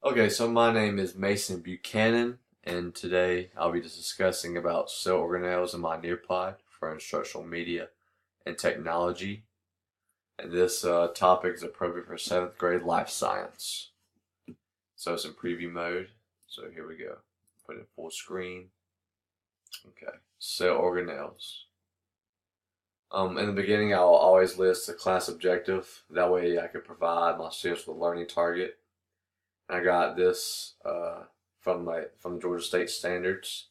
Okay, so my name is Mason Buchanan, and today I'll be discussing about cell organelles in my Nearpod for instructional media and technology. And this topic is appropriate for 7th grade life science. So it's in preview mode. So here we go. Put it full screen. Okay, cell organelles. In the beginning, I'll always list the class objective. That way I can provide my students with a learning target. I got this from Georgia State Standards,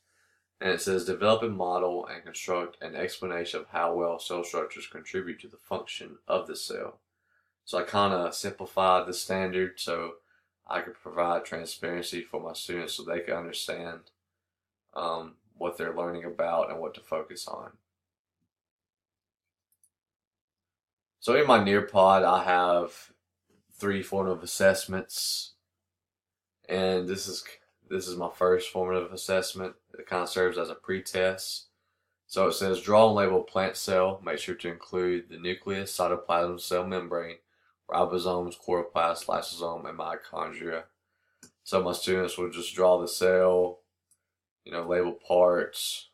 and it says develop a model and construct an explanation of how well cell structures contribute to the function of the cell. So I kind of simplified the standard so I could provide transparency for my students so they can understand what they're learning about and what to focus on. So in my Nearpod, I have 3 formative assessments, and this is my first formative assessment. It kind of serves as a pre-test. So it says draw and label plant cell. Make sure to include the nucleus, cytoplasm, cell membrane, ribosomes, chloroplast, lysosome, and mitochondria. So my students will just draw the cell, label parts.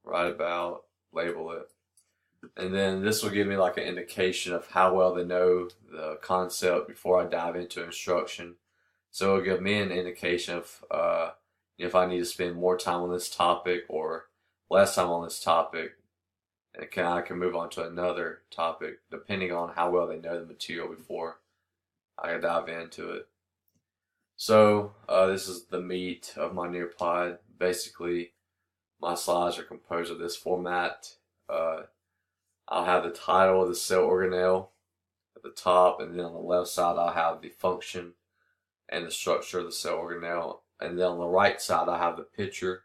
Write about, label it. And then this will give me like an indication of how well they know the concept before I dive into instruction. So it'll give me an indication of if I need to spend more time on this topic or less time on this topic. And I can move on to another topic depending on how well they know the material before I dive into it. So this is the meat of my Nearpod. Basically, my slides are composed of this format. I'll have the title of the cell organelle at the top, and then on the left side I'll have the function and the structure of the cell organelle, and then on the right side I have the picture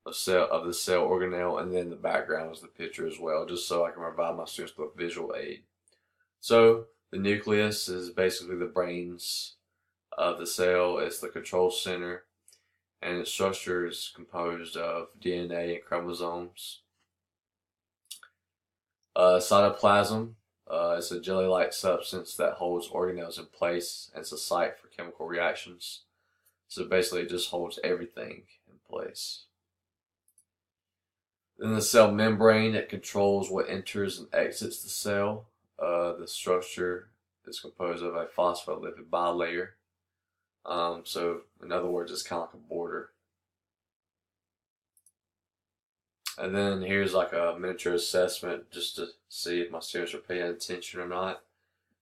of the cell organelle, and then the background is the picture as well, just so I can provide my students with a visual aid. So the nucleus is basically the brains of the cell. It's the control center, and its structure is composed of DNA and chromosomes. Cytoplasm is a jelly-like substance that holds organelles in place, and it's a site for chemical reactions. So basically it just holds everything in place. Then the cell membrane, that controls what enters and exits the cell. The structure is composed of a phospholipid bilayer. So in other words, it's kind of like a border. And then here's like a miniature assessment just to see if my students are paying attention or not.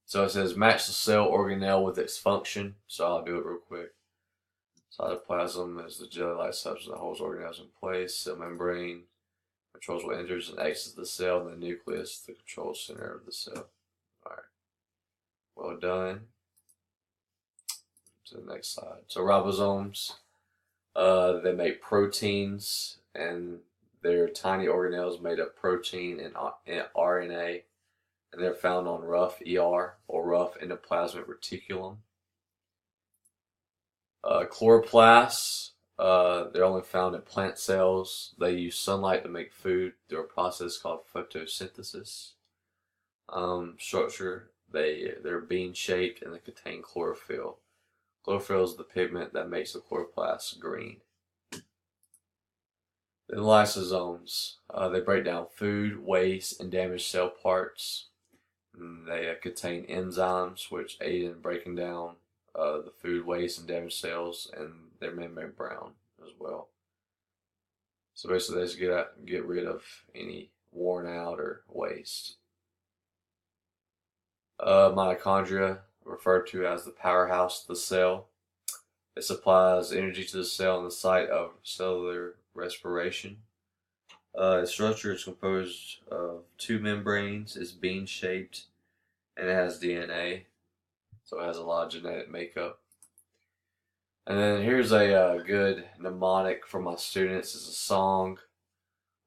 So it says match the cell organelle with its function. So I'll do it real quick. Cytoplasm is the jelly-like substance that holds organelles in place. Cell membrane controls what enters and exits the cell. And the nucleus, the control center of the cell. Alright. Well done. To the next slide. So ribosomes, they make proteins, and they're tiny organelles made of protein and RNA, and they're found on rough ER or rough endoplasmic reticulum. Chloroplasts, they're only found in plant cells. They use sunlight to make food through a process called photosynthesis. Structure, they're bean shaped and they contain chlorophyll. Chlorophyll is the pigment that makes the chloroplast green. Then lysosomes, they break down food, waste, and damaged cell parts. And they contain enzymes which aid in breaking down the food, waste, and damaged cells, and they're membrane brown as well. So basically, they just get rid of any worn out or waste. Mitochondria, referred to as the powerhouse of the cell. It supplies energy to the cell on the site of cellular respiration. Its structure is composed of 2 membranes, it's bean shaped, and it has DNA, so it has a lot of genetic makeup. And then here's a good mnemonic for my students. It's a song,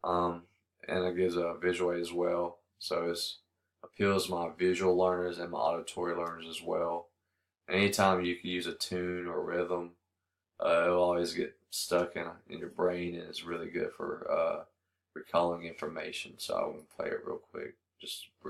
and it gives a visual aid as well, so it appeals to my visual learners and my auditory learners as well. Anytime you can use a tune or rhythm, it'll always get stuck in your brain, and it's really good for recalling information. So I'm going to play it real quick, just briefly.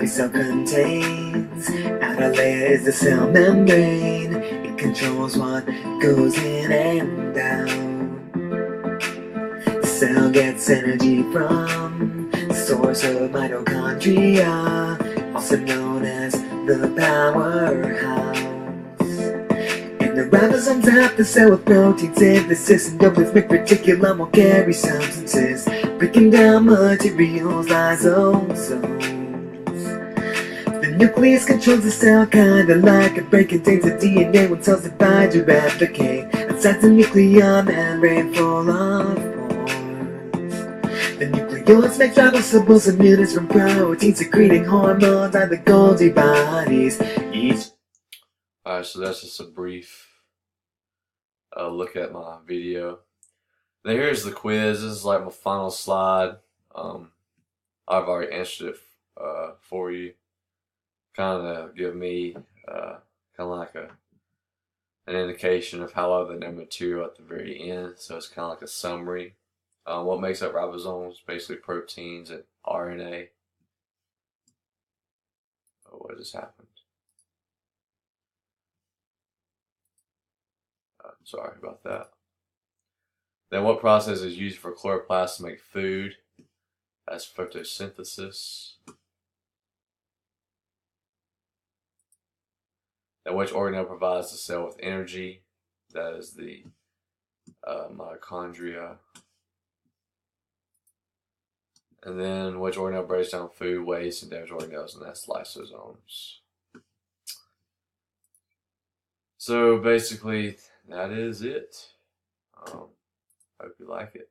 every cell contains. Outer layer is the cell membrane. It controls what goes in and out. The cell gets energy from the source of mitochondria, also known as the powerhouse. And the ribosomes have the cell with protein synthesis, and doublets make reticulum will carry substances, breaking down materials, lysosomes. The nucleus controls the cell, kinda like a brain, contains the DNA when cells divide to replicate. Outside the nuclear membrane full of pores. The nucleoids make ribosomes and units from proteins, secreting hormones like the Golgi bodies. Alright, so that's just a brief look at my video. Now here's the quiz. This is like my final slide. I've already answered it for you. Kind of give me kind of like an indication of how well they know material at the very end. So it's kind of like a summary. What makes up ribosomes? Basically proteins and RNA. Oh, what just happened? Sorry about that. Then what process is used for chloroplasts to make food? That's photosynthesis. Then which organelle provides the cell with energy? That is the mitochondria. And then which organelle breaks down food, waste, and damaged organelles? And that's lysosomes. So basically, that is it. Hope you like it.